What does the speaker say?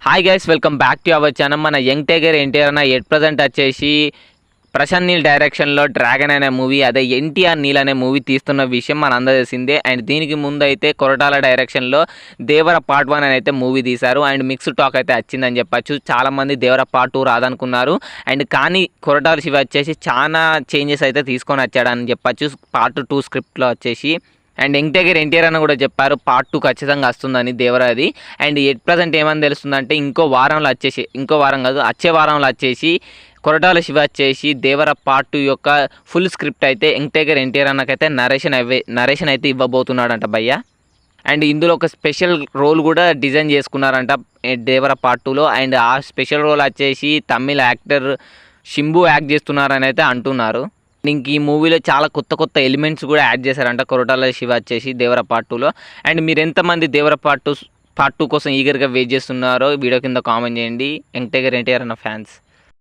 Hi guys, welcome back to our channel. మన young tiger NTR అన్న at present వచ్చేసి ప్రశాంత్ నీల్ డైరెక్షన్లో డ్రాగన్ అనే మూవీ, అదే ఎన్టీఆర్ నీల్ అనే మూవీ తీస్తున్న విషయం మన అందరూ తెలిసిందే. అండ్ దీనికి ముందు అయితే కొరటాల డైరెక్షన్లో దేవర పార్ట్ 1 అని అయితే మూవీ తీశారు. అండ్ మిక్స్డ్ టాక్ అయితే వచ్చిందని చెప్పచ్చు. చాలామంది దేవర పార్ట్ 2 రాదనుకున్నారు. అండ్ కానీ కొరటాల శివ వచ్చేసి చాలా చేంజెస్ అయితే తీసుకొని వచ్చాడని చెప్పచ్చు పార్ట్ 2 స్క్రిప్ట్లో వచ్చేసి. అండ్ యంగ్ టైగర్ ఎన్టీఆర్ అని కూడా చెప్పారు పార్ట్ 2 ఖచ్చితంగా వస్తుందని దేవరాది. అండ్ ఎట్ ప్రజెంట్ ఏమని తెలుస్తుందంటే ఇంకో వారం కాదు, వచ్చే వారంలో వచ్చేసి కొరటాల శివ వచ్చేసి దేవర పార్ట్ 2 యొక్క ఫుల్ స్క్రిప్ట్ అయితే యంగ్ టైగర్ ఎన్టీఆర్ అన్నకైతే నరేషన్ అయితే ఇవ్వబోతున్నాడంట భయ్య. అండ్ ఇందులో ఒక స్పెషల్ రోల్ కూడా డిజైన్ చేసుకున్నారంట దేవర పార్ట్ 2లో. అండ్ ఆ స్పెషల్ రోల్ వచ్చేసి తమిళ యాక్టర్ శింబు యాక్ట్ చేస్తున్నారని అయితే అంటున్నారు. ఇంక ఈ మూవీలో చాలా కొత్త ఎలిమెంట్స్ కూడా యాడ్ చేశారంట కొరటాల శివ వచ్చేసి దేవర పార్ట్ 2లో. అండ్ మీరు ఎంతమంది దేవర పార్ట్ 2 కోసం ఈగర్గా వెయిట్ చేస్తున్నారో వీడియో కింద కామెంట్ చేయండి, యంగ్ టైగర్ ఎన్టీఆర్ అన్న ఫ్యాన్స్.